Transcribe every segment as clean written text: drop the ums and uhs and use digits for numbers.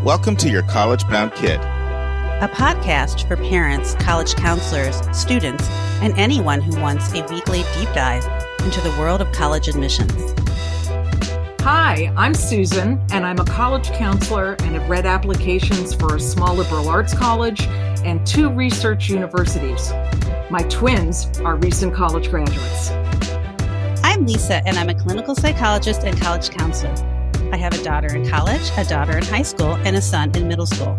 Welcome to your college-bound kid, a podcast for parents, college counselors, students, and anyone who wants a weekly deep dive into the world of college admissions. Hi, I'm Susan, and I'm a college counselor and have read applications for a small liberal arts college and 2 research universities. My twins are recent college graduates. I'm Lisa, and I'm a clinical psychologist and college counselor. I have a daughter in college, a daughter in high school, and a son in middle school.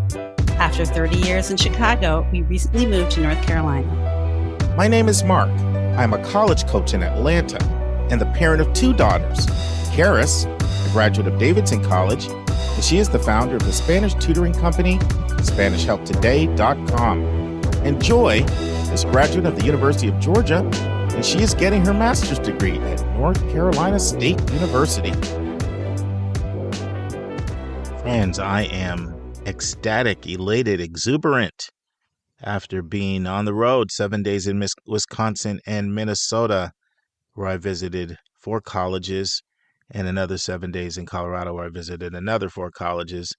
After 30 years in Chicago, we recently moved to North Carolina. My name is Mark. I'm a college coach in Atlanta and the parent of 2 daughters. Karis, a graduate of Davidson College, and she is the founder of the Spanish tutoring company, SpanishHelpToday.com. And Joy is a graduate of the University of Georgia, and she is getting her master's degree at North Carolina State University. Friends, I am ecstatic, elated, exuberant after being on the road 7 days in Wisconsin and Minnesota, where I visited 4 colleges, and another 7 days in Colorado, where I visited another 4 colleges.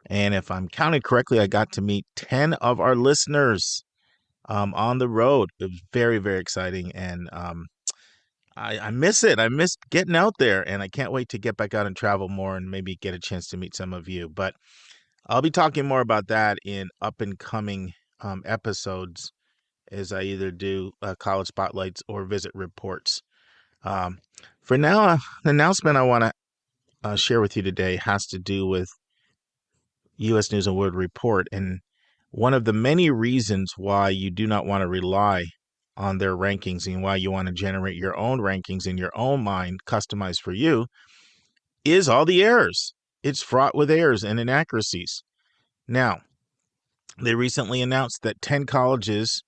And if I'm counting correctly, I got to meet 10 of our listeners on the road. It was very, very exciting, and I miss it. I miss getting out there, and I can't wait to get back out and travel more and maybe get a chance to meet some of you. But I'll be talking more about that in up-and-coming episodes as I either do college spotlights or visit reports. For now, the announcement I want to share with you today has to do with U.S. News & World Report, and one of the many reasons why you do not want to rely on their rankings and why you want to generate your own rankings in your own mind, customized for you, is all the errors. It's fraught with errors and inaccuracies. Now, they recently announced that 10 colleges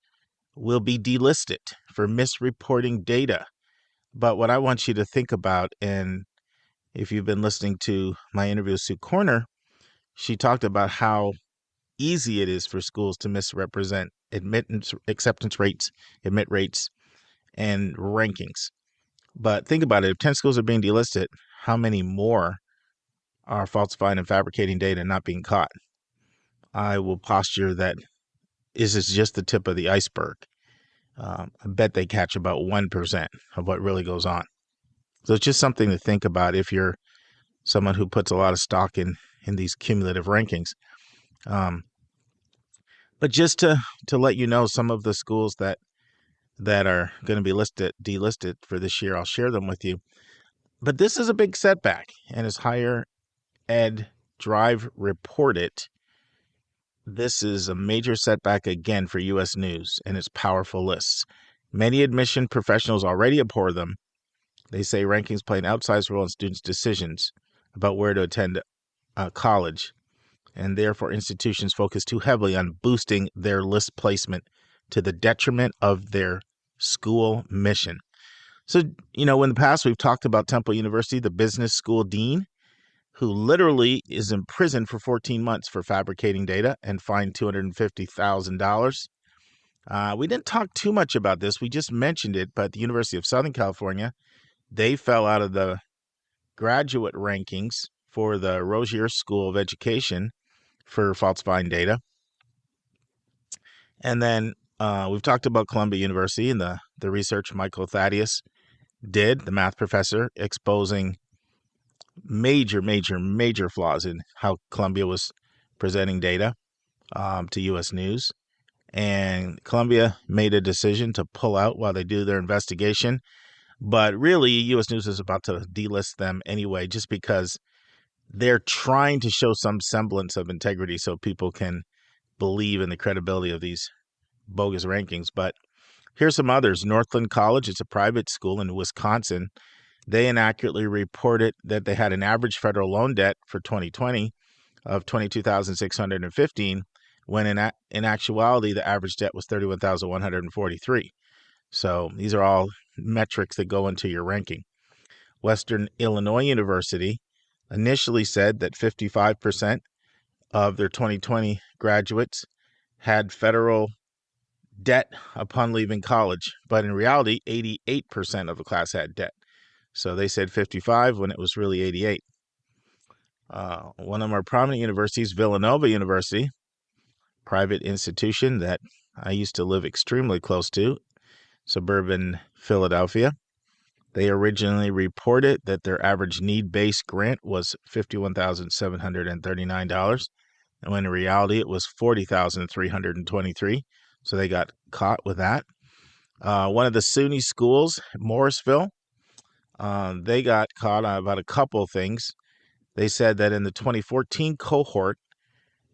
will be delisted for misreporting data. But what I want you to think about, and if you've been listening to my interview with Sue Corner, she talked about how easy it is for schools to misrepresent acceptance rates, admit rates, and rankings. But think about it. If 10 schools are being delisted, how many more are falsifying and fabricating data and not being caught? I will posture that this is just the tip of the iceberg. I bet they catch about 1% of what really goes on. So it's just something to think about if you're someone who puts a lot of stock in these cumulative rankings. But just to let you know, some of the schools that are going to be delisted for this year, I'll share them with you. But this is a big setback, and as Higher Ed Drive reported, this is a major setback again for U.S. News and its powerful lists. Many admission professionals already abhor them. They say rankings play an outsized role in students' decisions about where to attend college, and therefore institutions focus too heavily on boosting their list placement to the detriment of their school mission. So, in the past, we've talked about Temple University, the business school dean, who literally is in prison for 14 months for fabricating data and fined $250,000. We didn't talk too much about this. We just mentioned it, but the University of Southern California, they fell out of the graduate rankings for the Rozier School of Education for falsifying data. And then we've talked about Columbia University and the research Michael Thaddeus did, the math professor, exposing major flaws in how Columbia was presenting data to U.S. News. And Columbia made a decision to pull out while they do their investigation. But really, U.S. News is about to delist them anyway, just because they're trying to show some semblance of integrity so people can believe in the credibility of these bogus rankings. But here's some others. Northland College, it's a private school in Wisconsin. They inaccurately reported that they had an average federal loan debt for 2020 of $22,615, when in actuality, the average debt was $31,143. So these are all metrics that go into your ranking. Western Illinois University initially said that 55% of their 2020 graduates had federal debt upon leaving college, but in reality, 88% of the class had debt. So they said 55 when it was really 88. One of our prominent universities, Villanova University, private institution that I used to live extremely close to, suburban Philadelphia. They originally reported that their average need-based grant was $51,739, and when in reality it was $40,323. So they got caught with that. One of the SUNY schools, Morrisville, they got caught on about a couple of things. They said that in the 2014 cohort,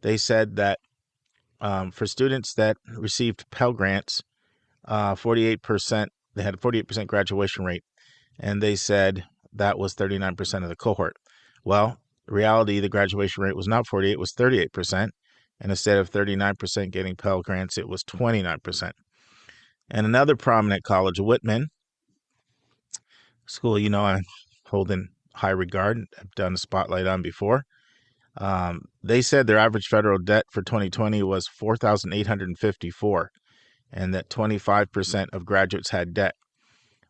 they said that for students that received Pell Grants, 48%, they had a 48% graduation rate, and they said that was 39% of the cohort. Well, in reality, the graduation rate was not 48, it was 38%, and instead of 39% getting Pell Grants, it was 29%. And another prominent college, Whitman, school I hold in high regard, I've done a spotlight on before. They said their average federal debt for 2020 was $4,854, and that 25% of graduates had debt.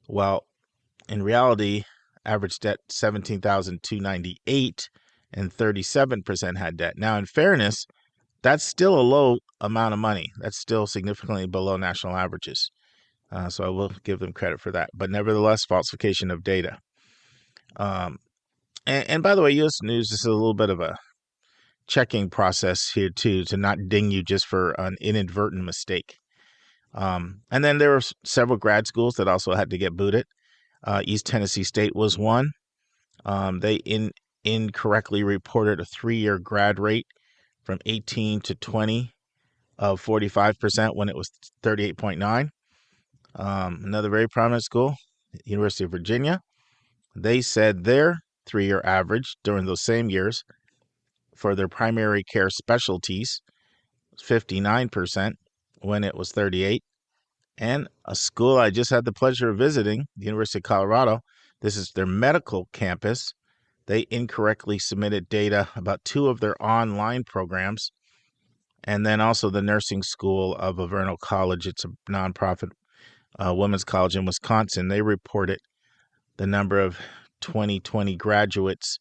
Well, in reality, average debt $17,298, and 37% had debt. Now, in fairness, that's still a low amount of money. That's still significantly below national averages. So I will give them credit for that. But nevertheless, falsification of data. And by the way, U.S. News is a little bit of a checking process here, too, to not ding you just for an inadvertent mistake. And then there were several grad schools that also had to get booted. East Tennessee State was one. They incorrectly reported a 3-year grad rate from 18 to 20 of 45% when it was 38.9. Another very prominent school, University of Virginia, they said their 3-year average during those same years for their primary care specialties was 59% when it was 38. And a school I just had the pleasure of visiting, the University of Colorado, this is their medical campus. They incorrectly submitted data about 2 of their online programs. And then also the nursing school of Averno College. It's a nonprofit women's college in Wisconsin. They reported the number of 2020 graduates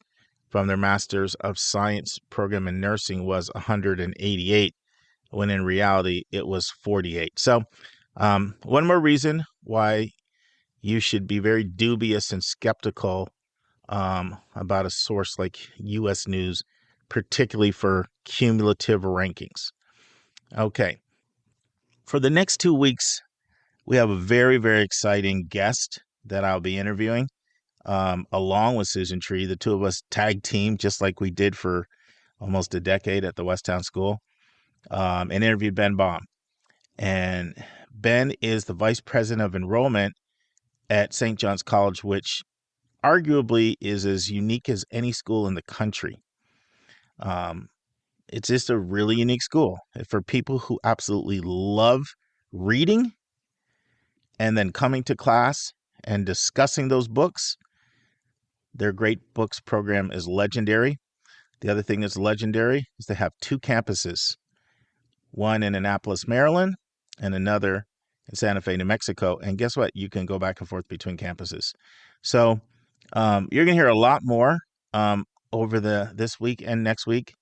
from their Master's of Science program in nursing was 188, when in reality it was 48. So one more reason why you should be very dubious and skeptical about a source like U.S. News, particularly for cumulative rankings. Okay. For the next 2 weeks, we have a very, very exciting guest that I'll be interviewing along with Susan Tree. The two of us tag team just like we did for almost a decade at the Westtown School, and interviewed Ben Baum. And Ben is the vice president of enrollment at St. John's College, which arguably is as unique as any school in the country. It's just a really unique school for people who absolutely love reading and then coming to class and discussing those books. Their Great Books program is legendary. The other thing that's legendary is they have 2 campuses, one in Annapolis, Maryland, and another in Sante Fe, New Mexico. And guess what? You can go back and forth between campuses. So you're going to hear a lot more over this week and next week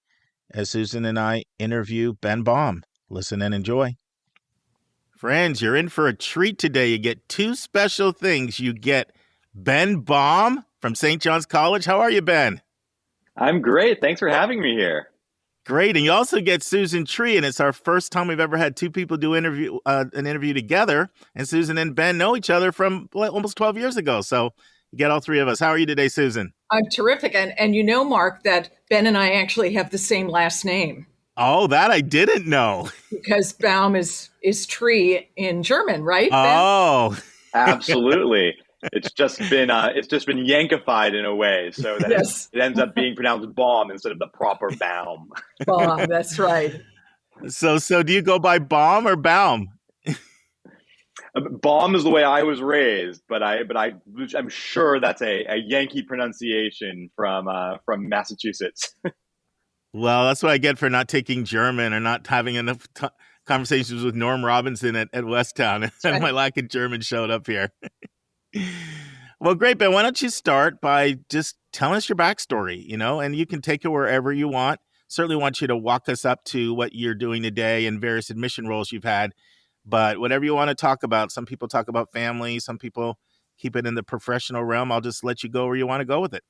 as Susan and I interview Ben Baum. Listen and enjoy. Friends, you're in for a treat today. You get 2 special things. You get Ben Baum from St. John's College. How are you, Ben? I'm great. Thanks for having me here. Great. And you also get Susan Tree, and it's our first time we've ever had 2 people do an interview together. And Susan and Ben know each other from almost 12 years ago. So you get all 3 of us. How are you today, Susan? I'm terrific. And you know, Mark, that Ben and I actually have the same last name. Oh, that I didn't know. Because Baum is tree in German, right, Ben? Oh. Absolutely. It's just been yankified in a way so that Yes. it ends up being pronounced Baum instead of the proper Baum. Baum, that's right. So do you go by Baum or Baum? Baum is the way I was raised, but I'm sure that's a Yankee pronunciation from Massachusetts. Well, that's what I get for not taking German or not having enough conversations with Norm Robinson at Westtown. And right. My lack of German showed up here. Well, great, Ben. Why don't you start by just tell us your backstory, and you can take it wherever you want. Certainly want you to walk us up to what you're doing today and various admission roles you've had. But whatever you want to talk about, some people talk about family, some people keep it in the professional realm. I'll just let you go where you want to go with it.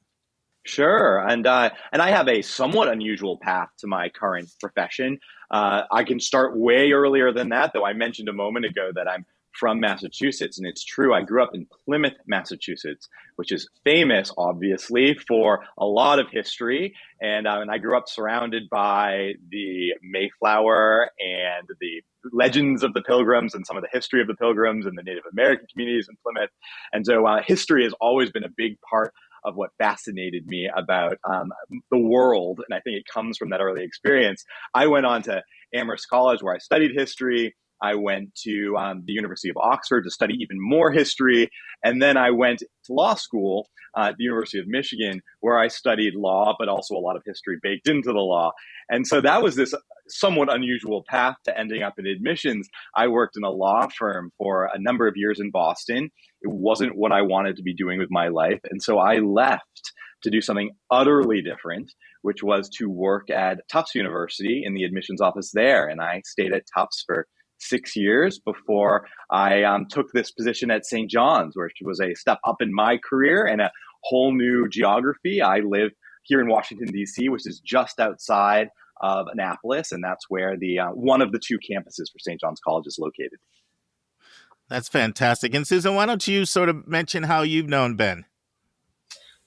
Sure, and I have a somewhat unusual path to my current profession. I can start way earlier than that, though. I mentioned a moment ago that I'm from Massachusetts, and it's true. I grew up in Plymouth, Massachusetts, which is famous, obviously, for a lot of history. And I grew up surrounded by the Mayflower and the legends of the Pilgrims and some of the history of the Pilgrims and the Native American communities in Plymouth. And so history has always been a big part of what fascinated me about the world. And I think it comes from that early experience. I went on to Amherst College, where I studied history. I went to the University of Oxford to study even more history. And then I went to law school at the University of Michigan, where I studied law, but also a lot of history baked into the law. And so that was this somewhat unusual path to ending up in admissions. I worked in a law firm for a number of years in Boston. It wasn't what I wanted to be doing with my life. And so I left to do something utterly different, which was to work at Tufts University in the admissions office there. And I stayed at Tufts for 6 years before I took this position at St. John's, which was a step up in my career and a whole new geography. I live here in Washington, D.C., which is just outside of Annapolis, and that's where the one of the two campuses for St. John's College is located. That's fantastic. And Susan, why don't you sort of mention how you've known Ben?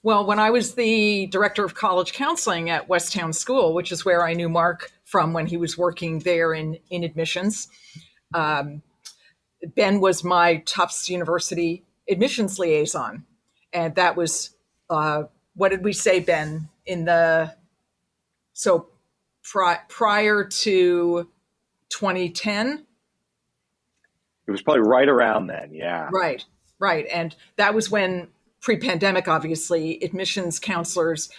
Well, when I was the director of college counseling at Westtown School, which is where I knew Mark from when he was working there in admissions, Ben was my Tufts University admissions liaison. And that was, what did we say, Ben, prior to 2010? It was probably right around then, yeah. Right. And that was when, pre-pandemic, obviously, admissions counselors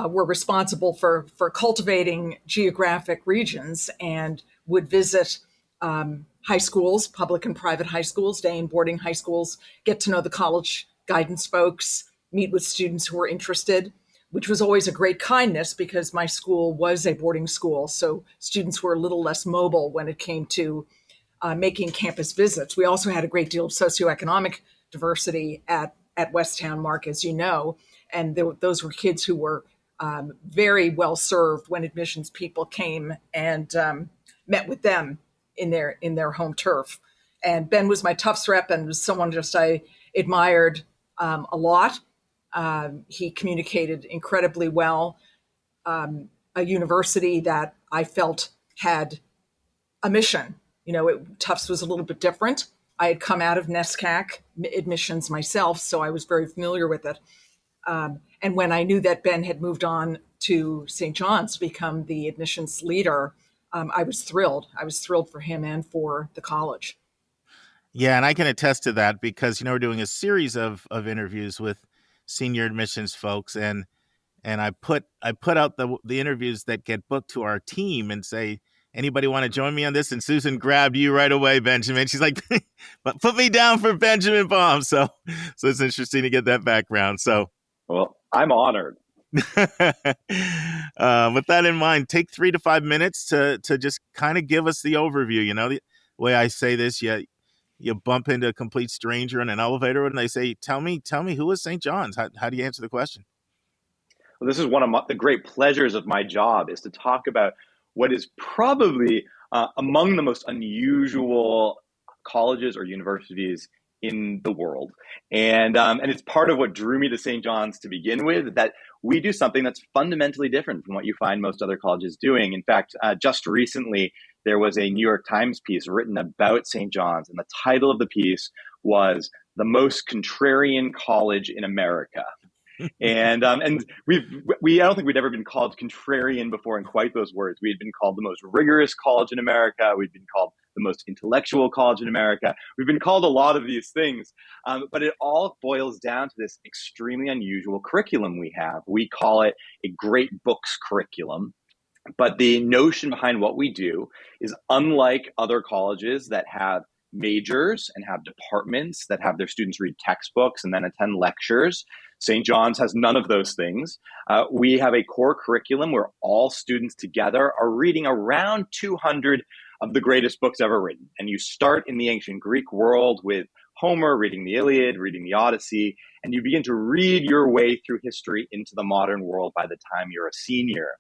were responsible for cultivating geographic regions and would visit high schools, public and private high schools, day and boarding high schools, get to know the college guidance folks, meet with students who were interested, which was always a great kindness because my school was a boarding school. So students were a little less mobile when it came to making campus visits. We also had a great deal of socioeconomic diversity at Westtown, Mark, as you know, and those were kids who were very well served when admissions people came and met with them in their home turf. And Ben was my Tufts rep and was someone just I admired a lot. He communicated incredibly well. A university that I felt had a mission. Tufts was a little bit different. I had come out of NESCAC admissions myself, so I was very familiar with it. And when I knew that Ben had moved on to St. John's to become the admissions leader, I was thrilled. I was thrilled for him and for the college. Yeah, and I can attest to that because, we're doing a series of interviews with senior admissions folks, and I put out the interviews that get booked to our team and say, anybody want to join me on this? And Susan grabbed you right away, Benjamin. She's like, but put me down for Benjamin Baum. So it's interesting to get that background. So, well, I'm honored. With that in mind, take 3 to 5 minutes to just kind of give us the overview. The way I say this, you bump into a complete stranger in an elevator and they say, tell me who is St. John's? How do you answer the question? Well, this is one of the great pleasures of my job is to talk about what is probably among the most unusual colleges or universities in the world. And it's part of what drew me to St. John's to begin with, that we do something that's fundamentally different from what you find most other colleges doing. In fact, just recently, there was a New York Times piece written about St. John's, and the title of the piece was "The Most Contrarian College in America." And we I don't think we'd ever been called contrarian before in quite those words. We had been called the most rigorous college in America. We'd been called the most intellectual college in America. We've been called a lot of these things, but it all boils down to this extremely unusual curriculum we have. We call it a great books curriculum. But the notion behind what we do is unlike other colleges that have majors and have departments that have their students read textbooks and then attend lectures. St. John's has none of those things. We have a core curriculum where all students together are reading around 200 of the greatest books ever written. And you start in the ancient Greek world with Homer, reading the Iliad, reading the Odyssey, and you begin to read your way through history into the modern world by the time you're a senior.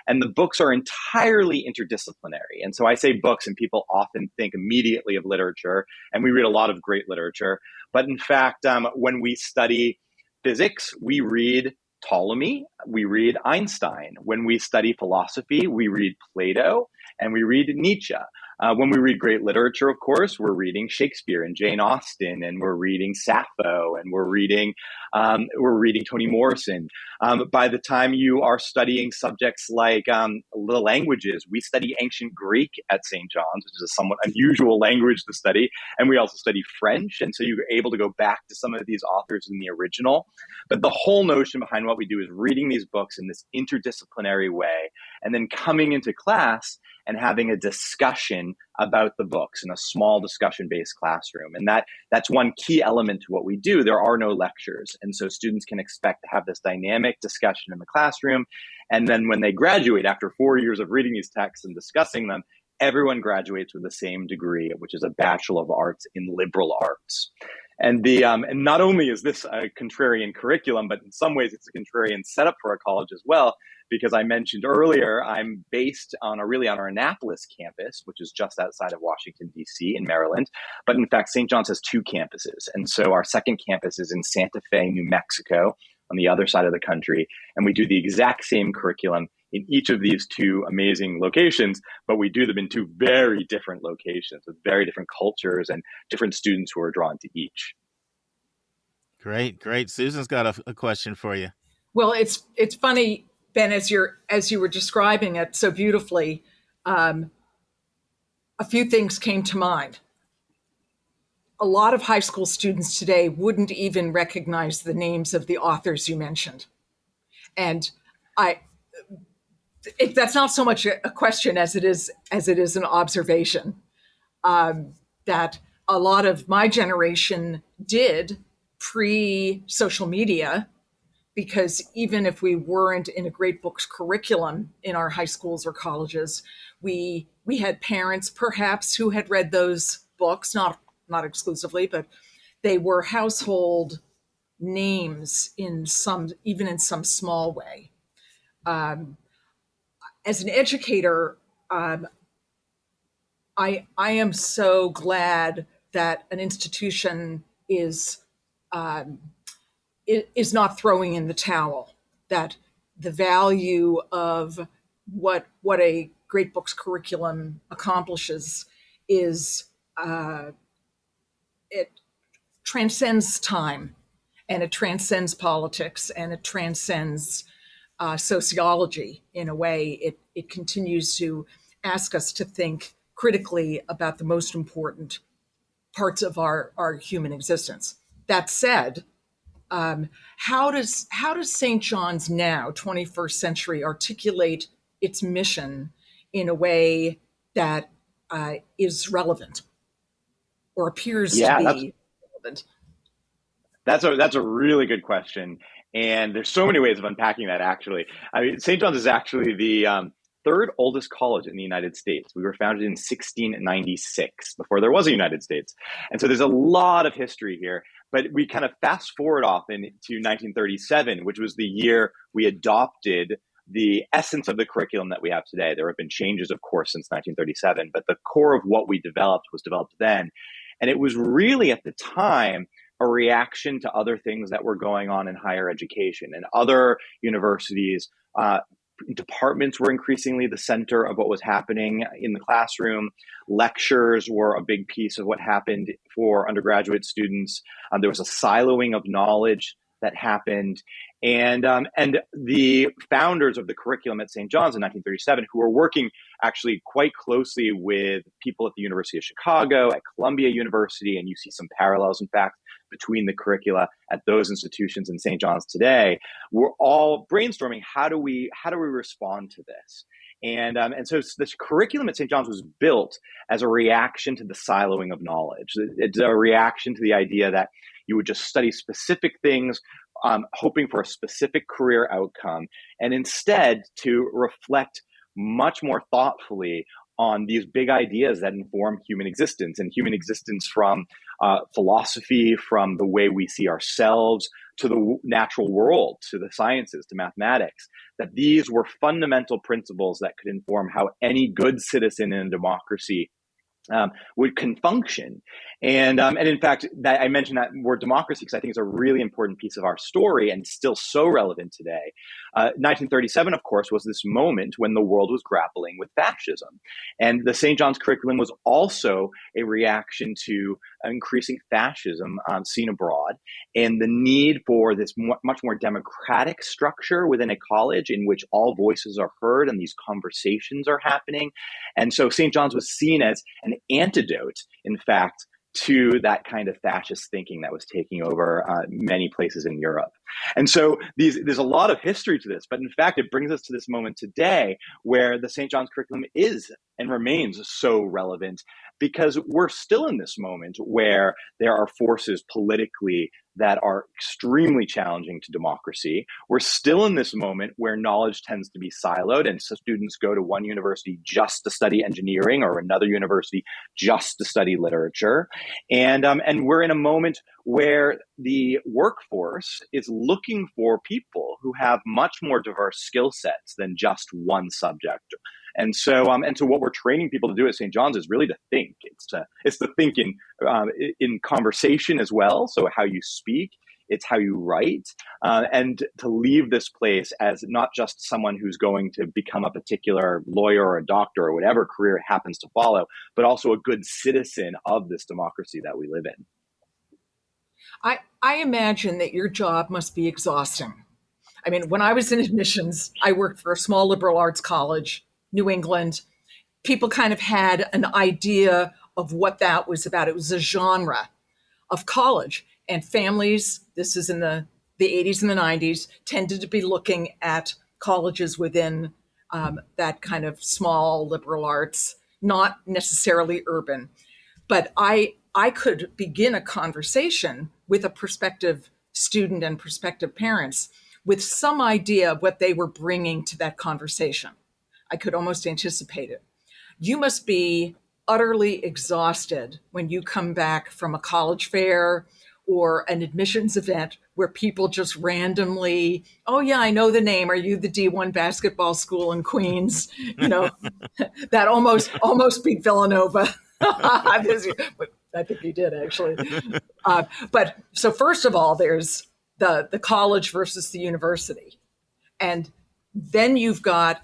And the books are entirely interdisciplinary. And so I say books, and people often think immediately of literature, and we read a lot of great literature. But in fact, when we study physics, we read Ptolemy, we read Einstein. When we study philosophy, we read Plato, and we read Nietzsche. When we read great literature, of course, we're reading Shakespeare and Jane Austen, and we're reading Sappho, and we're reading Toni Morrison. By the time you are studying subjects like the languages, we study ancient Greek at St. John's, which is a somewhat unusual language to study, and we also study French, and so you're able to go back to some of these authors in the original. But the whole notion behind what we do is reading these books in this interdisciplinary way, and then coming into class and having a discussion about the books in a small discussion-based classroom. And that's one key element to what we do. There are no lectures. And so students can expect to have this dynamic discussion in the classroom. And then when they graduate, after 4 years of reading these texts and discussing them, everyone graduates with the same degree, which is a Bachelor of Arts in Liberal Arts. And and not only is this a contrarian curriculum, but in some ways it's a contrarian setup for a college as well, because I mentioned earlier, I'm based on our Annapolis campus, which is just outside of Washington, D.C. in Maryland. But in fact, St. John's has two campuses. And so our second campus is in Sante Fe, New Mexico, on the other side of the country. And we do the exact same curriculum in each of these two amazing locations, but we do them in two very different locations with very different cultures and different students who are drawn to each. Great. Susan's got a question for you. Well, it's funny, Ben, as you were describing it so beautifully, a few things came to mind. A lot of high school students today wouldn't even recognize the names of the authors you mentioned. And that's not so much a question as it is an observation, that a lot of my generation did pre-social media, because even if we weren't in a great books curriculum in our high schools or colleges, we had parents perhaps who had read those books, not exclusively, but they were household names even in some small way. As an educator, I am so glad that an institution is not throwing in the towel, that the value of what a great books curriculum accomplishes is it transcends time, and it transcends politics, and it transcends sociology in a way. It continues to ask us to think critically about the most important parts of our human existence. That said, how does St. John's now, 21st century, articulate its mission in a way that is relevant or appears to be relevant? That's a really good question. And there's so many ways of unpacking that, actually. I mean, St. John's is actually the third oldest college in the United States. We were founded in 1696, before there was a United States. And so there's a lot of history here. But we kind of fast forward often to 1937, which was the year we adopted the essence of the curriculum that we have today. There have been changes, of course, since 1937, but the core of what we developed was developed then. And it was really, at the time, a reaction to other things that were going on in higher education. And other universities, departments were increasingly the center of what was happening in the classroom. Lectures were a big piece of what happened for undergraduate students. There was a siloing of knowledge that happened. And the founders of the curriculum at St. John's in 1937, who were working actually quite closely with people at the University of Chicago, at Columbia University, and you see some parallels, in fact, between the curricula at those institutions in St. John's today, we're all brainstorming how do we respond to this. And so this curriculum at St. John's was built as a reaction to the siloing of knowledge. It's a reaction to the idea that you would just study specific things, hoping for a specific career outcome, and instead to reflect much more thoughtfully on these big ideas that inform human existence, and human existence from philosophy, from the way we see ourselves, to the natural world, to the sciences, to mathematics, that these were fundamental principles that could inform how any good citizen in a democracy can function. And in fact, that I mentioned that word democracy because I think it's a really important piece of our story and still so relevant today. 1937, of course, was this moment when the world was grappling with fascism. And the St. John's curriculum was also a reaction to increasing fascism seen abroad and the need for this much more democratic structure within a college in which all voices are heard and these conversations are happening. And so St. John's was seen as an antidote, in fact, to that kind of fascist thinking that was taking over many places in Europe. And so there's a lot of history to this, but in fact, it brings us to this moment today where the St. John's curriculum is and remains so relevant because we're still in this moment where there are forces politically that are extremely challenging to democracy. We're still in this moment where knowledge tends to be siloed, and so students go to one university just to study engineering or another university just to study literature. And we're in a moment where the workforce is looking for people who have much more diverse skill sets than just one subject. And so what we're training people to do at St. John's is really to think. It's to think in conversation as well. So how you speak, it's how you write, and to leave this place as not just someone who's going to become a particular lawyer or a doctor or whatever career it happens to follow, but also a good citizen of this democracy that we live in. I imagine that your job must be exhausting. I mean, when I was in admissions, I worked for a small liberal arts college, New England. People kind of had an idea of what that was about. It was a genre of college, and families, this is in the 80s and the 90s, tended to be looking at colleges within that kind of small liberal arts, not necessarily urban. But I could begin a conversation with a prospective student and prospective parents with some idea of what they were bringing to that conversation. I could almost anticipate it. You must be utterly exhausted when you come back from a college fair or an admissions event where people just randomly, oh yeah, I know the name. Are you the D1 basketball school in Queens? You know, that almost beat Villanova. I think you did actually. But so first of all, there's the college versus the university. And then you've got,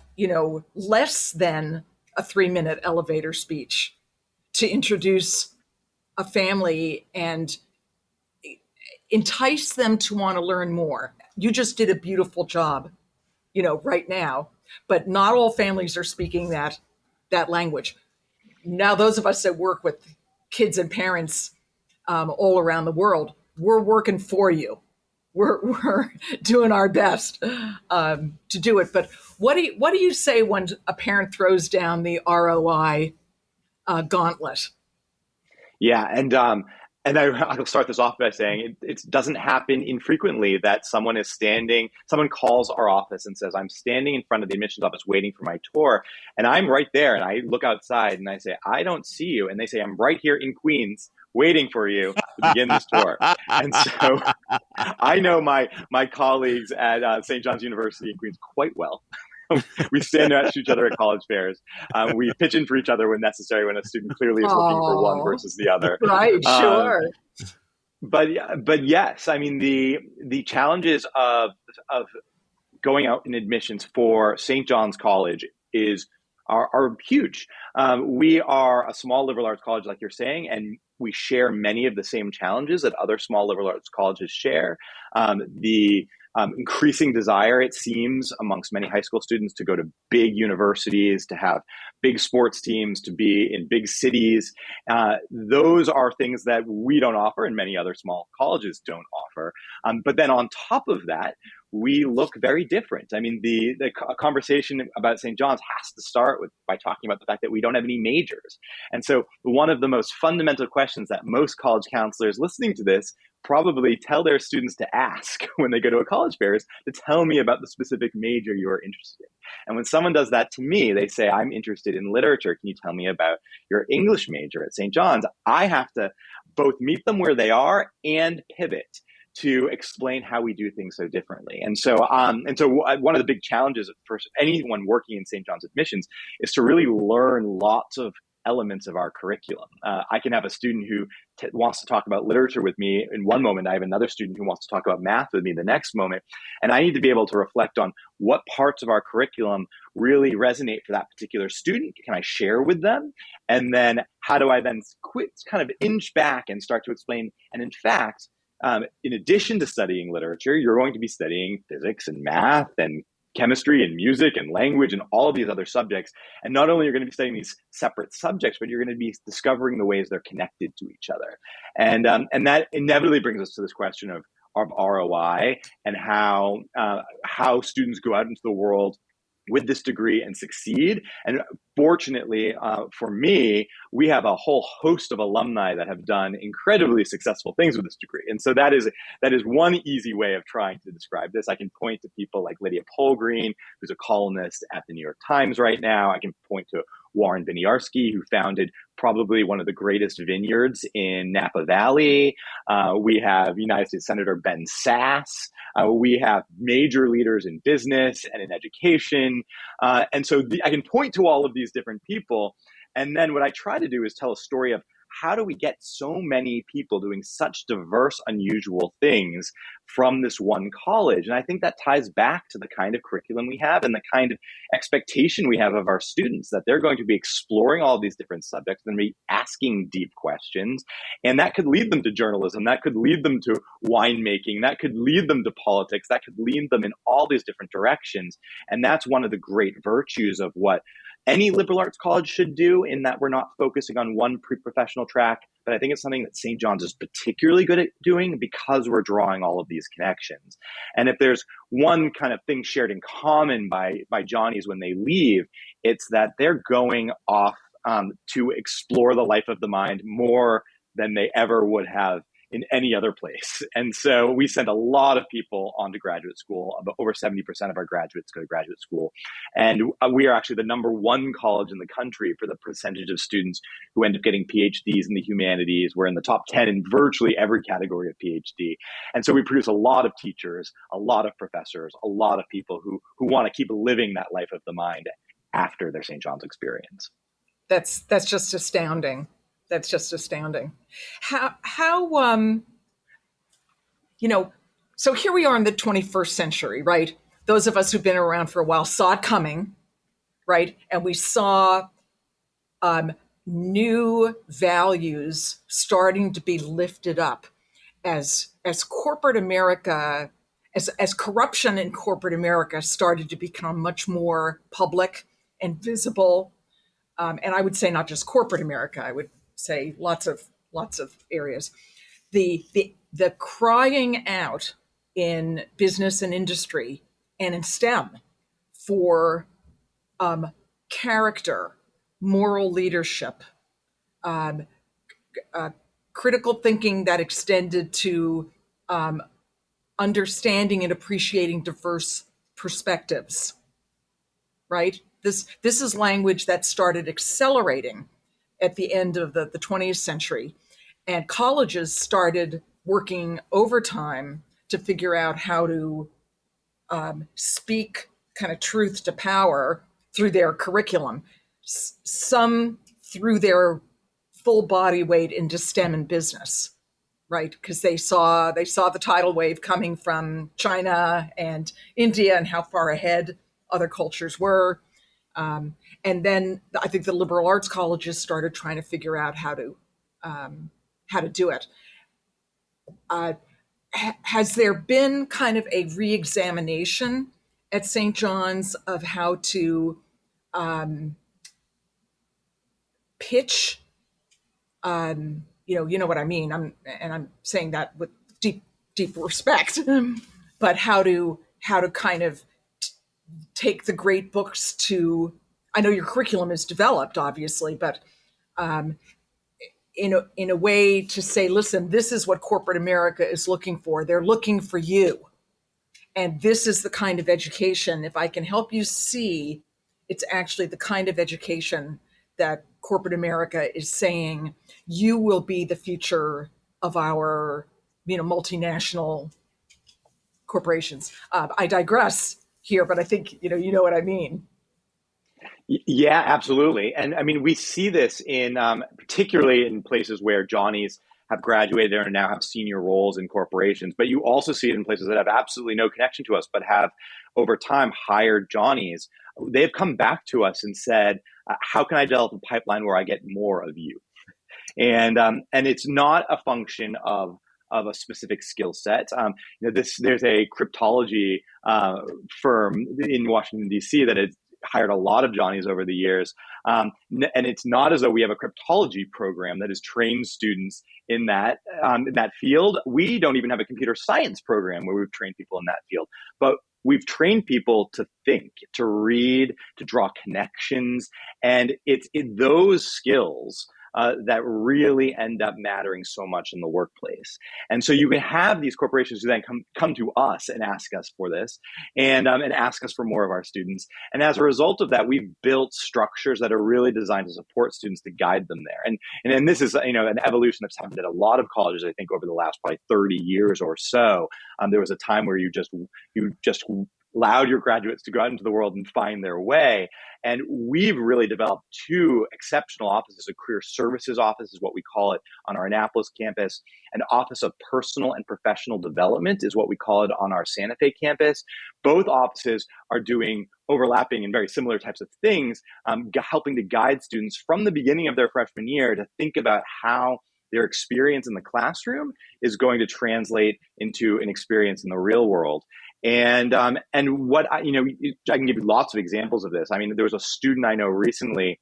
less than a 3-minute elevator speech to introduce a family and entice them to want to learn more. You just did a beautiful job, right now, but not all families are speaking that language. Now, those of us that work with kids and parents all around the world, we're working for you. We're doing our best to do it. But what do you say when a parent throws down the ROI gauntlet? Yeah, and I'll start this off by saying it doesn't happen infrequently that someone calls our office and says, I'm standing in front of the admissions office waiting for my tour, and I'm right there, and I look outside and I say, I don't see you, and they say, I'm right here in Queens waiting for you to begin this tour. And so I know my colleagues at St. John's University in Queens quite well. We stand next to each other at college fairs. We pitch in for each other when necessary, when a student clearly is looking for one versus the other. Right, sure. But yes, I mean, the challenges of going out in admissions for St. John's College are huge. We are a small liberal arts college, like you're saying, and we share many of the same challenges that other small liberal arts colleges share. The increasing desire, it seems, amongst many high school students to go to big universities, to have big sports teams, to be in big cities. Those are things that we don't offer and many other small colleges don't offer. But then on top of that, we look very different. I mean, the conversation about St. John's has to start by talking about the fact that we don't have any majors. And so one of the most fundamental questions that most college counselors listening to this probably tell their students to ask when they go to a college fair is to tell me about the specific major you are interested in. And when someone does that to me, they say, I'm interested in literature. Can you tell me about your English major at St. John's? I have to both meet them where they are and pivot to explain how we do things so differently. And so one of the big challenges for anyone working in St. John's admissions is to really learn lots of elements of our curriculum. I can have a student who wants to talk about literature with me in one moment. I have another student who wants to talk about math with me the next moment. And I need to be able to reflect on what parts of our curriculum really resonate for that particular student. Can I share with them? And then how do I then kind of inch back and start to explain? And in fact, in addition to studying literature, you're going to be studying physics and math and chemistry and music and language and all of these other subjects. And not only are you going to be studying these separate subjects, but you're going to be discovering the ways they're connected to each other. And that inevitably brings us to this question of ROI and how students go out into the world with this degree and succeed. And fortunately for me, we have a whole host of alumni that have done incredibly successful things with this degree. And so that is one easy way of trying to describe this. I can point to people like Lydia Polgreen, who's a columnist at the New York Times right now. I can point to Warren Winiarski, who founded probably one of the greatest vineyards in Napa Valley. We have United States Senator Ben Sasse. We have major leaders in business and in education. And so I can point to all of these different people. And then what I try to do is tell a story of how do we get so many people doing such diverse, unusual things from this one college? And I think that ties back to the kind of curriculum we have and the kind of expectation we have of our students, that they're going to be exploring all these different subjects and be asking deep questions. And that could lead them to journalism. That could lead them to winemaking. That could lead them to politics. That could lead them in all these different directions. And that's one of the great virtues of what any liberal arts college should do, in that we're not focusing on one pre-professional track, but I think it's something that St. John's is particularly good at doing because we're drawing all of these connections. And if there's one kind of thing shared in common by Johnnies when they leave, it's that they're going off to explore the life of the mind more than they ever would have in any other place. And so we send a lot of people on to graduate school. About over 70% of our graduates go to graduate school. And we are actually the number one college in the country for the percentage of students who end up getting PhDs in the humanities. We're in the top 10 in virtually every category of PhD. And so we produce a lot of teachers, a lot of professors, a lot of people who want to keep living that life of the mind after their St. John's experience. That's just astounding. That's just astounding. How so here we are in the 21st century, right? Those of us who've been around for a while saw it coming, right? And we saw new values starting to be lifted up as corporate America, as corruption in corporate America started to become much more public and visible. And I would say not just corporate America, I would say lots of areas. The crying out in business and industry and in STEM for character, moral leadership, critical thinking that extended to understanding and appreciating diverse perspectives, right? This is language that started accelerating at the end of the 20th century. And colleges started working overtime to figure out how to speak kind of truth to power through their curriculum. Some threw their full body weight into STEM and business, right? Because they saw the tidal wave coming from China and India and how far ahead other cultures were. And then I think the liberal arts colleges started trying to figure out how to do it. has there been kind of a re-examination at St. John's of how to pitch? You know what I mean. I'm saying that with deep respect, but how to kind of take the great books to. I know your curriculum is developed, obviously, but in a way to say, listen, this is what corporate America is looking for. They're looking for you. And this is the kind of education, if I can help you see, it's actually the kind of education that corporate America is saying, you will be the future of our, multinational corporations. I digress here, but I think, you know what I mean. Yeah, absolutely. And I mean, we see this in particularly in places where Johnnies have graduated and now have senior roles in corporations. But you also see it in places that have absolutely no connection to us, but have over time hired Johnnies. They've come back to us and said, how can I develop a pipeline where I get more of you? And it's not a function of a specific skill set. There's a cryptology firm in Washington, D.C. that has hired a lot of Johnnies over the years. And it's not as though we have a cryptology program that has trained students in that field. We don't even have a computer science program where we've trained people in that field. But we've trained people to think, to read, to draw connections. And it's those skills that really end up mattering so much in the workplace. And so you can have these corporations who then come to us and ask us for this and ask us for more of our students. And as a result of that, we've built structures that are really designed to support students, to guide them there. And this is, an evolution that's happened at a lot of colleges, I think, over the last probably 30 years or so. There was a time where you just allowed your graduates to go out into the world and find their way. And we've really developed two exceptional offices: a career services office is what we call it on our Annapolis campus. An office of personal and professional development is what we call it on our Sante Fe campus. Both offices are doing overlapping and very similar types of things, helping to guide students from the beginning of their freshman year to think about how their experience in the classroom is going to translate into an experience in the real world. And what I can give you lots of examples of this. I mean, there was a student I know recently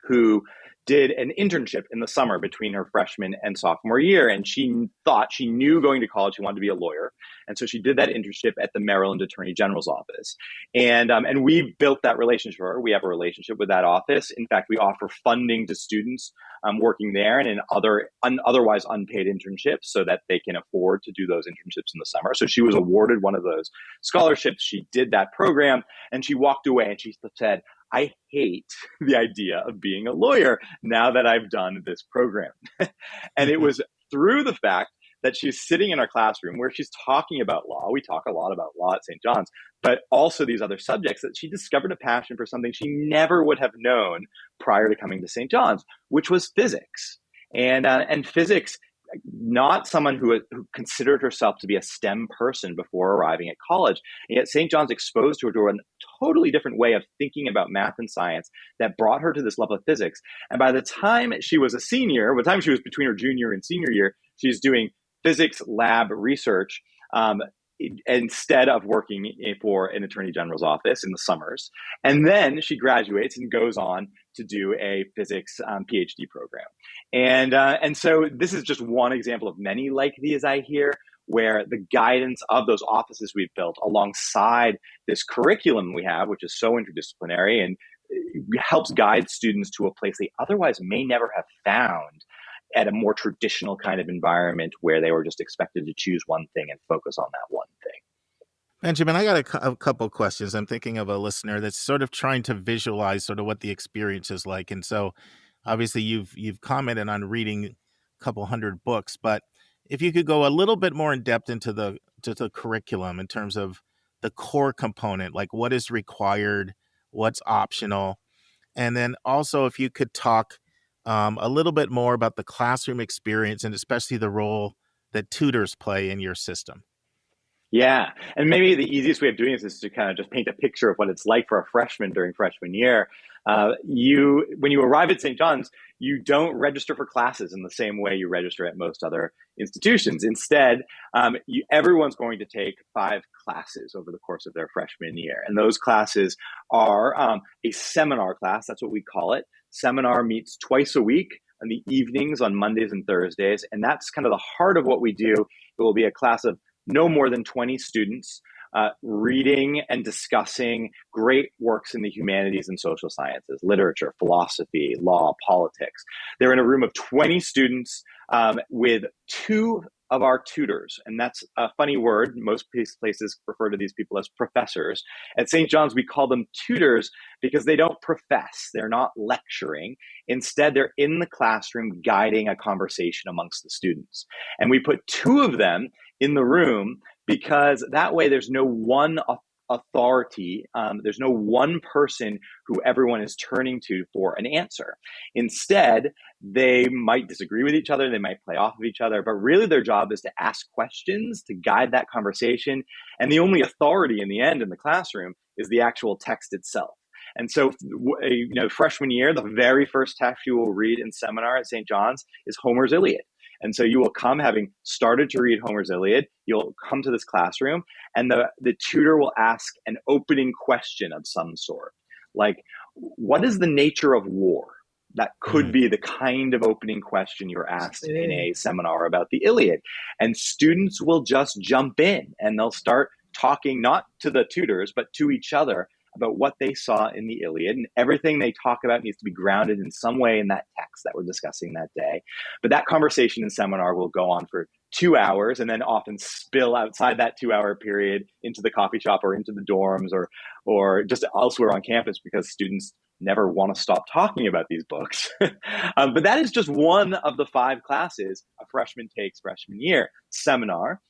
who did an internship in the summer between her freshman and sophomore year. And she thought, she knew going to college she wanted to be a lawyer. And so she did that internship at the Maryland Attorney General's office. And we built that relationship for her. We have a relationship with that office. In fact, we offer funding to students working there and in other otherwise unpaid internships so that they can afford to do those internships in the summer. So she was awarded one of those scholarships. She did that program and she walked away and she said, I hate the idea of being a lawyer now that I've done this program. And it was through the fact that she's sitting in our classroom where she's talking about law. We talk a lot about law at St. John's, but also these other subjects, that she discovered a passion for something she never would have known prior to coming to St. John's, which was physics. And physics, not someone who considered herself to be a STEM person before arriving at college. And yet St. John's exposed her to a totally different way of thinking about math and science that brought her to this level of physics. And by the time she was a senior, by the time she was between her junior and senior year, she's doing physics lab research instead of working for an attorney general's office in the summers. And then she graduates and goes on to do a physics PhD program. And so this is just one example of many like these I hear, where the guidance of those offices we've built alongside this curriculum we have, which is so interdisciplinary and helps guide students to a place they otherwise may never have found at a more traditional kind of environment where they were just expected to choose one thing and focus on that one thing. Benjamin, I got a couple questions. I'm thinking of a listener that's sort of trying to visualize sort of what the experience is like. And so obviously you've commented on reading a couple hundred books, but if you could go a little bit more in depth into the curriculum in terms of the core component, like what is required, what's optional, and then also if you could talk a little bit more about the classroom experience and especially the role that tutors play in your system. Yeah. And maybe the easiest way of doing this is to kind of just paint a picture of what it's like for a freshman during freshman year. When you arrive at St. John's, you don't register for classes in the same way you register at most other institutions. Instead, everyone's going to take 5 classes over the course of their freshman year. And those classes are a seminar class. That's what we call it. Seminar meets twice a week in the evenings on Mondays and Thursdays. And that's kind of the heart of what we do. It will be a class of no more than 20 students reading and discussing great works in the humanities and social sciences, literature, philosophy, law, politics. They're in a room of 20 students with 2 of our tutors. And that's a funny word. Most places refer to these people as professors. At St. John's, we call them tutors because they don't profess. They're not lecturing. Instead, they're in the classroom guiding a conversation amongst the students. And we put 2 of them in the room because that way there's no one authority. There's no one person who everyone is turning to for an answer. Instead, they might disagree with each other. They might play off of each other, but really their job is to ask questions, to guide that conversation. And the only authority in the end in the classroom is the actual text itself. And so, freshman year, the very first text you will read in seminar at St. John's is Homer's Iliad. And so you will come having started to read Homer's Iliad, you'll come to this classroom, and the tutor will ask an opening question of some sort. Like, what is the nature of war? That could be the kind of opening question you're asked in a seminar about the Iliad. And students will just jump in and they'll start talking, not to the tutors, but to each other about what they saw in the Iliad, and everything they talk about needs to be grounded in some way in that text that we're discussing that day. But that conversation and seminar will go on for 2 hours and then often spill outside that 2-hour period into the coffee shop or into the dorms or just elsewhere on campus because students never want to stop talking about these books. But that is just one of the 5 classes a freshman takes freshman year. Seminar.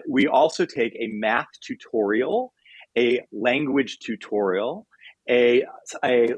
We also take a math tutorial, a language tutorial, a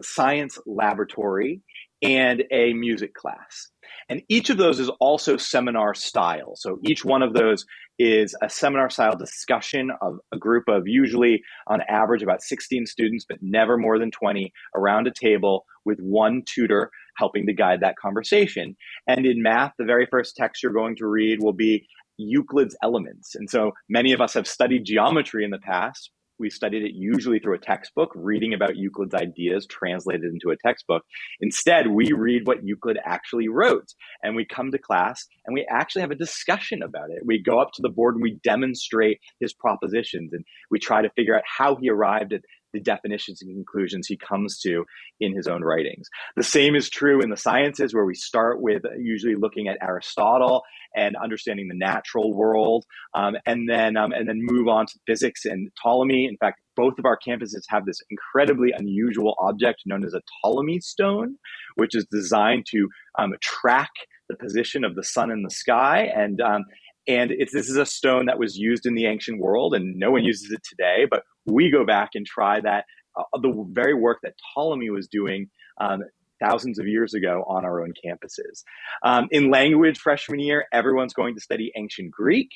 science laboratory, and a music class. And each of those is also seminar style. So each one of those is a seminar style discussion of a group of usually on average about 16 students, but never more than 20 around a table with one tutor helping to guide that conversation. And in math, the very first text you're going to read will be Euclid's Elements. And so many of us have studied geometry in the past. We studied it usually through a textbook, reading about Euclid's ideas translated into a textbook. Instead, we read what Euclid actually wrote, and we come to class and we actually have a discussion about it. We go up to the board and we demonstrate his propositions, and we try to figure out how he arrived at the definitions and conclusions he comes to in his own writings. The same is true in the sciences, where we start with usually looking at Aristotle and understanding the natural world, and then move on to physics and Ptolemy. In fact, both of our campuses have this incredibly unusual object known as a Ptolemy stone, which is designed to track the position of the sun in the sky. And this is a stone that was used in the ancient world, and no one uses it today. But we go back and try that, the very work that Ptolemy was doing thousands of years ago on our own campuses. In language, freshman year, everyone's going to study ancient Greek.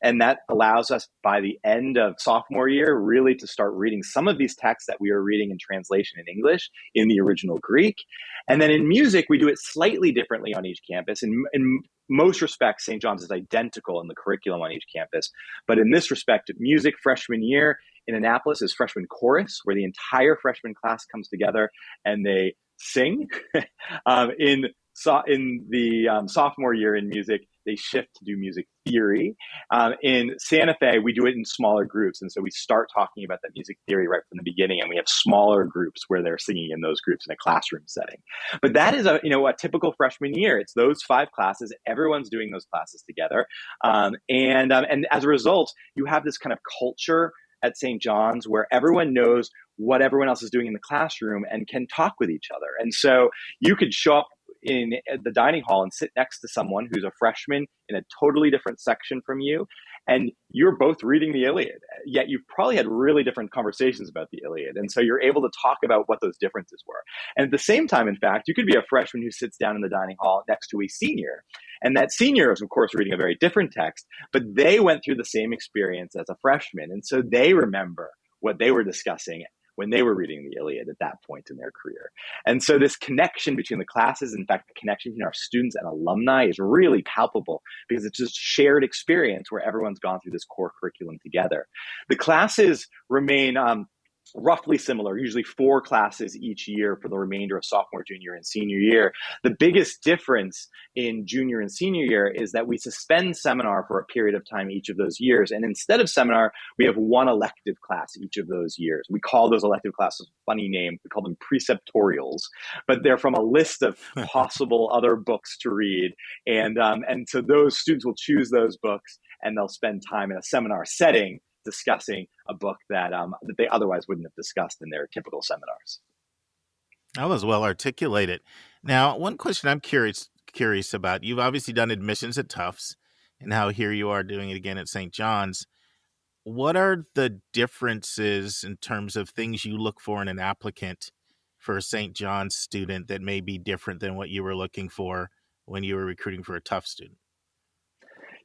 And that allows us, by the end of sophomore year, really to start reading some of these texts that we are reading in translation in English in the original Greek. And then in music, we do it slightly differently on each campus. In most respects, St. John's is identical in the curriculum on each campus. But in this respect, music freshman year in Annapolis is freshman chorus, where the entire freshman class comes together and they sing. In the sophomore year in music, they shift to do music theory. In Sante Fe, we do it in smaller groups. And so we start talking about that music theory right from the beginning, and we have smaller groups where they're singing in those groups in a classroom setting. But that is a typical freshman year. It's those 5 classes. Everyone's doing those classes together. And as a result, you have this kind of culture at St. John's where everyone knows what everyone else is doing in the classroom and can talk with each other. And so you could show up in the dining hall and sit next to someone who's a freshman in a totally different section from you, and you're both reading the Iliad, yet you've probably had really different conversations about the Iliad. And so you're able to talk about what those differences were. And at the same time, in fact, you could be a freshman who sits down in the dining hall next to a senior. And that senior is, of course, reading a very different text, but they went through the same experience as a freshman. And so they remember what they were discussing when they were reading the Iliad at that point in their career. And so this connection between the classes, in fact, the connection between our students and alumni is really palpable because it's just shared experience where everyone's gone through this core curriculum together. The classes remain roughly similar, usually 4 classes each year for the remainder of sophomore, junior, and senior year. The biggest difference in junior and senior year is that we suspend seminar for a period of time each of those years. And instead of seminar, we have one elective class each of those years. We call those elective classes, funny name, we call them preceptorials, but they're from a list of possible other books to read. And so those students will choose those books and they'll spend time in a seminar setting discussing a book that they otherwise wouldn't have discussed in their typical seminars. That was well articulated. Now, one question I'm curious about, you've obviously done admissions at Tufts, and how here you are doing it again at St. John's. What are the differences in terms of things you look for in an applicant for a St. John's student that may be different than what you were looking for when you were recruiting for a Tufts student?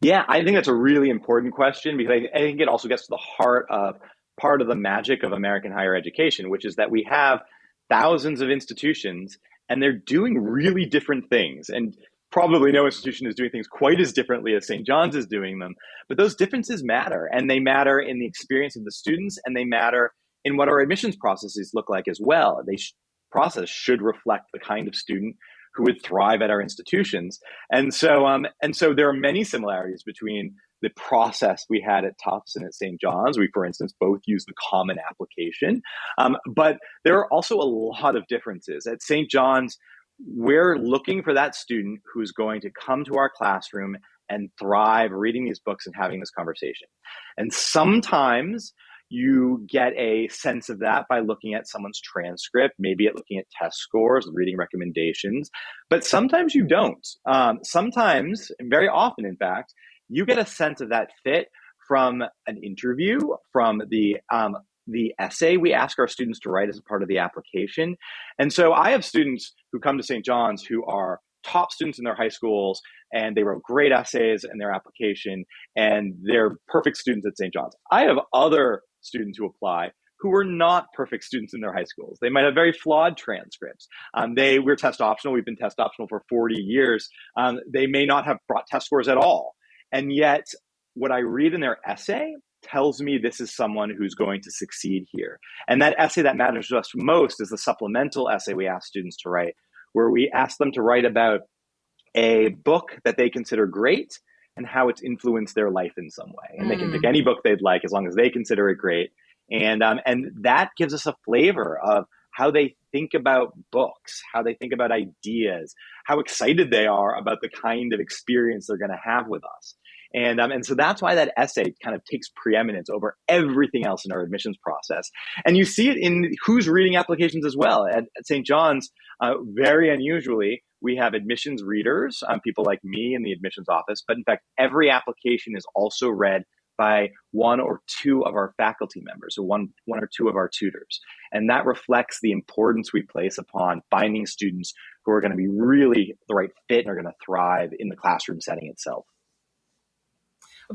Yeah, I think that's a really important question because I think it also gets to the heart of part of the magic of American higher education, which is that we have thousands of institutions and they're doing really different things. And probably no institution is doing things quite as differently as St. John's is doing them. But those differences matter, and they matter in the experience of the students, and they matter in what our admissions processes look like as well. Process should reflect the kind of student who would thrive at our institutions. And so there are many similarities between the process we had at Tufts and at St. John's. We, for instance, both use the common application. But there are also a lot of differences. At St. John's, we're looking for that student who's going to come to our classroom and thrive reading these books and having this conversation. And sometimes you get a sense of that by looking at someone's transcript, maybe at looking at test scores, reading recommendations, but sometimes you don't. Sometimes, and very often, in fact, you get a sense of that fit from an interview, from the essay we ask our students to write as a part of the application. And so I have students who come to St. John's who are top students in their high schools, and they wrote great essays in their application, and they're perfect students at St. John's. I have other students who apply who were not perfect students in their high schools. They might have very flawed transcripts. We're test optional. We've been test optional for 40 years. They may not have brought test scores at all. And yet what I read in their essay tells me this is someone who's going to succeed here. And that essay that matters to us most is the supplemental essay we ask students to write, where we ask them to write about a book that they consider great and how it's influenced their life in some way. And they can pick any book they'd like as long as they consider it great. And that gives us a flavor of how they think about books, how they think about ideas, how excited they are about the kind of experience they're going to have with us. And so that's why that essay kind of takes preeminence over everything else in our admissions process. And you see it in who's reading applications as well. At St. John's, very unusually, we have admissions readers, people like me in the admissions office. But in fact, every application is also read by one or two of our faculty members, so one or two of our tutors. And that reflects the importance we place upon finding students who are going to be really the right fit and are going to thrive in the classroom setting itself.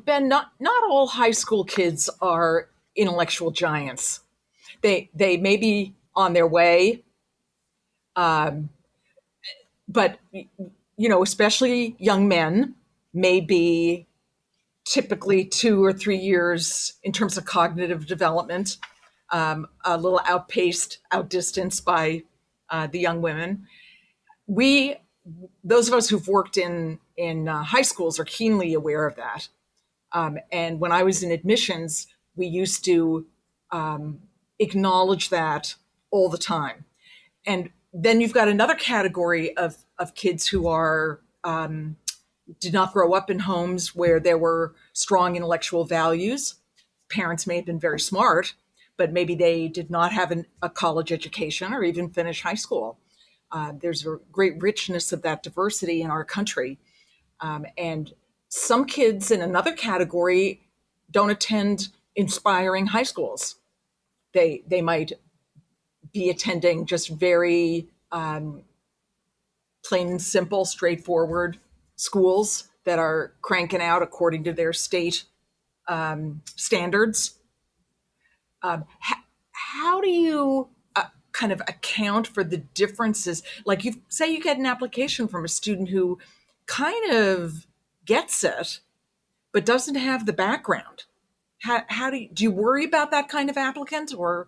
Ben, not all high school kids are intellectual giants. They may be on their way, but especially young men may be typically 2 or 3 years in terms of cognitive development, a little outdistanced by the young women. Those of us who've worked in high schools are keenly aware of that. And when I was in admissions, we used to acknowledge that all the time. And then you've got another category of kids who are did not grow up in homes where there were strong intellectual values. Parents may have been very smart, but maybe they did not have a college education or even finish high school. There's a great richness of that diversity in our country. And some kids in another category don't attend inspiring high schools. They might be attending just very plain and simple, straightforward schools that are cranking out according to their state standards. How do you kind of account for the differences? Like, you say you get an application from a student who kind of gets it, but doesn't have the background. How do you worry about that kind of applicant, or?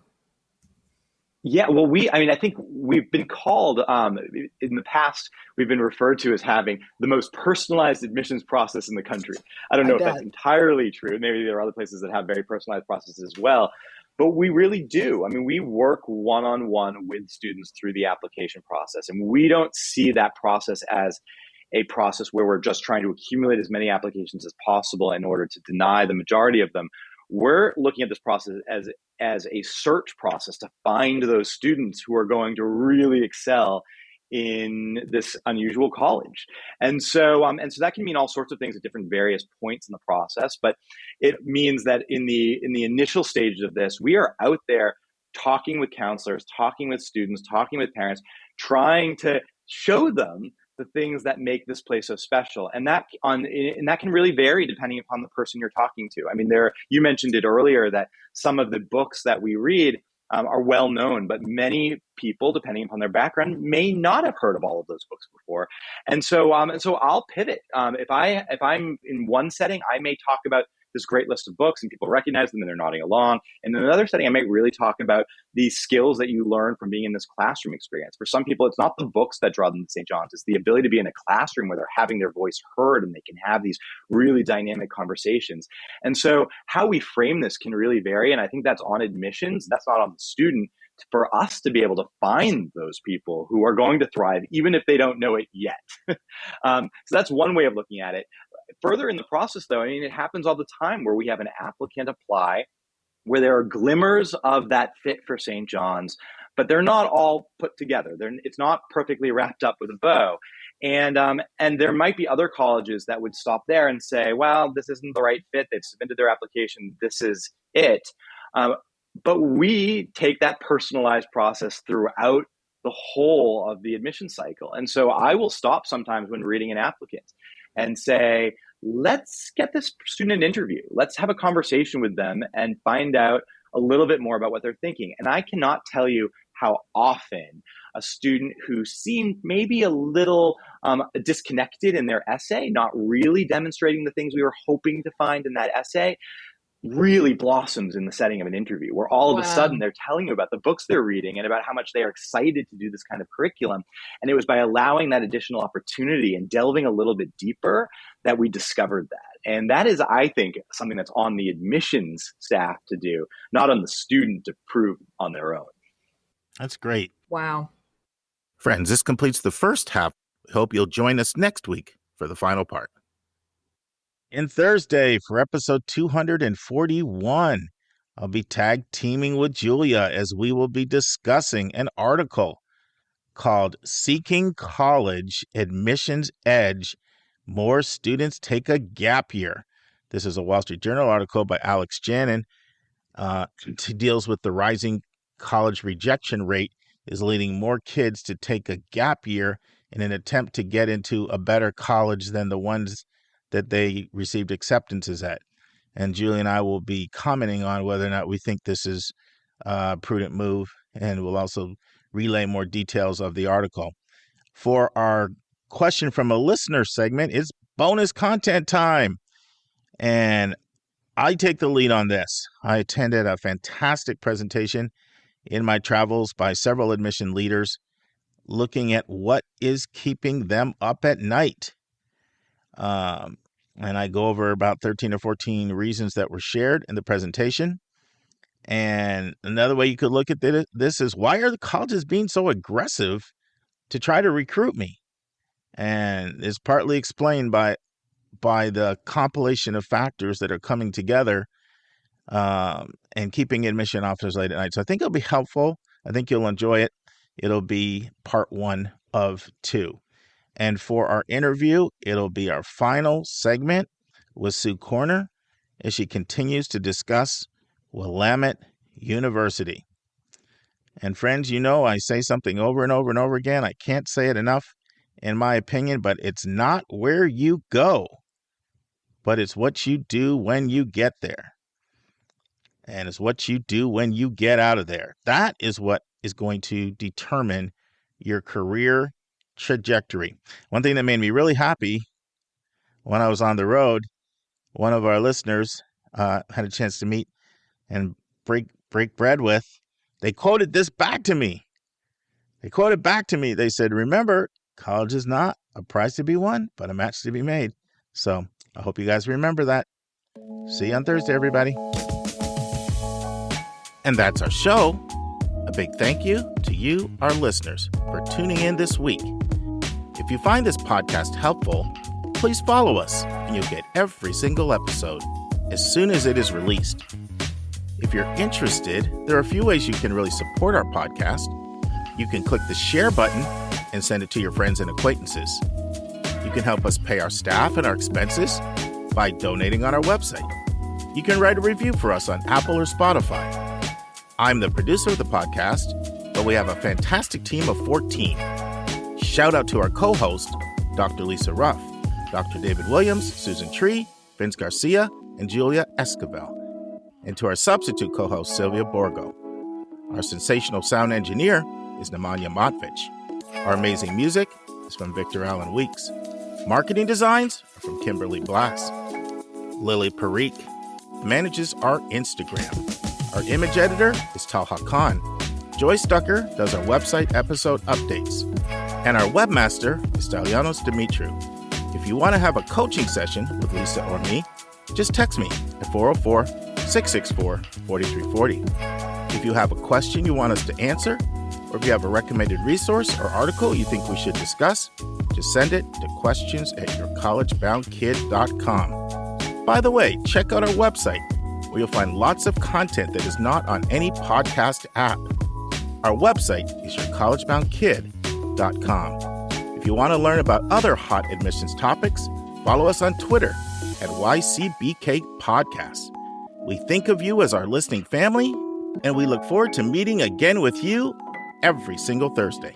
Yeah, well, I think we've been called, in the past, we've been referred to as having the most personalized admissions process in the country. I don't know if that's entirely true. Maybe there are other places that have very personalized processes as well, but we really do. I mean, we work one-on-one with students through the application process, and we don't see that process as a process where we're just trying to accumulate as many applications as possible in order to deny the majority of them. We're looking at this process as a search process to find those students who are going to really excel in this unusual college. And so that can mean all sorts of things at different various points in the process. But it means that in the initial stages of this, we are out there talking with counselors, talking with students, talking with parents, trying to show them the things that make this place so special. And that can really vary depending upon the person you're talking to. I mean, you mentioned it earlier that some of the books that we read are well known, but many people, depending upon their background, may not have heard of all of those books before. And so I'll pivot. If I'm in one setting, I may talk about this great list of books and people recognize them and they're nodding along. And in another setting, I might really talk about the skills that you learn from being in this classroom experience. For some people, it's not the books that draw them to St. John's. It's the ability to be in a classroom where they're having their voice heard and they can have these really dynamic conversations. And so how we frame this can really vary. And I think that's on admissions. That's not on the student, for us to be able to find those people who are going to thrive, even if they don't know it yet. So that's one way of looking at it. Further in the process, though, I mean, it happens all the time where we have an applicant apply, where there are glimmers of that fit for St. John's, but they're not all put together. It's not perfectly wrapped up with a bow. And there might be other colleges that would stop there and say, well, this isn't the right fit. They've submitted their application. This is it. But we take that personalized process throughout the whole of the admission cycle. And so I will stop sometimes when reading an applicant and say, let's get this student an interview. Let's have a conversation with them and find out a little bit more about what they're thinking. And I cannot tell you how often a student who seemed maybe a little disconnected in their essay, not really demonstrating the things we were hoping to find in that essay, really blossoms in the setting of an interview, where all of a sudden they're telling you about the books they're reading and about how much they are excited to do this kind of curriculum. And it was by allowing that additional opportunity and delving a little bit deeper that we discovered that. And that is, I think, something that's on the admissions staff to do, not on the student to prove on their own. That's great. Wow. Friends, this completes the first half. We hope you'll join us next week for the final part. And Thursday for episode 241, I'll be tag teaming with Julia as we will be discussing an article called Seeking College Admissions Edge, More Students Take a Gap Year. This is a Wall Street Journal article by Alex Janin. It deals with the rising college rejection rate is leading more kids to take a gap year in an attempt to get into a better college than the ones that they received acceptances at. And Julie and I will be commenting on whether or not we think this is a prudent move, and we'll also relay more details of the article. For our question from a listener segment, it's bonus content time. And I take the lead on this. I attended a fantastic presentation in my travels by several admission leaders looking at what is keeping them up at night. And I go over about 13 or 14 reasons that were shared in the presentation. And another way you could look at this is, why are the colleges being so aggressive to try to recruit me? And it's partly explained by the compilation of factors that are coming together and keeping admission officers late at night. So I think it'll be helpful. I think you'll enjoy it. It'll be part 1 of 2. And for our interview, it'll be our final segment with Sue Corner. as she continues to discuss Willamette University. And friends, you know I say something over and over and over again. I can't say it enough, in my opinion, but it's not where you go, but it's what you do when you get there. And it's what you do when you get out of there. That is what is going to determine your career trajectory. One thing that made me really happy when I was on the road, one of our listeners had a chance to meet and break bread with. They quoted this back to me. They said, remember, college is not a prize to be won, but a match to be made. So I hope you guys remember that. See you on Thursday, everybody. And that's our show. A big thank you to you, our listeners, for tuning in this week. If you find this podcast helpful, please follow us and you'll get every single episode as soon as it is released. If you're interested, there are a few ways you can really support our podcast. You can click the share button and send it to your friends and acquaintances. You can help us pay our staff and our expenses by donating on our website. You can write a review for us on Apple or Spotify. I'm the producer of the podcast, but we have a fantastic team of 14. Shout out to our co-host, Dr. Lisa Ruff, Dr. David Williams, Susan Tree, Vince Garcia, and Julia Esquivel. And to our substitute co-host, Sylvia Borgo. Our sensational sound engineer is Nemanja Motvich. Our amazing music is from Victor Allen Weeks. Marketing designs are from Kimberly Blass. Lily Parikh manages our Instagram. Our image editor is Talha Khan. Joyce Ducker does our website episode updates. And our webmaster is Stalianos Dimitriou. If you want to have a coaching session with Lisa or me, just text me at 404-664-4340. If you have a question you want us to answer, or if you have a recommended resource or article you think we should discuss, just send it to questions@yourcollegeboundkid.com. By the way, check out our website, where you'll find lots of content that is not on any podcast app. Our website is yourcollegeboundkid.com. If you want to learn about other hot admissions topics, follow us on Twitter at YCBK Podcast. We think of you as our listening family, and we look forward to meeting again with you every single Thursday.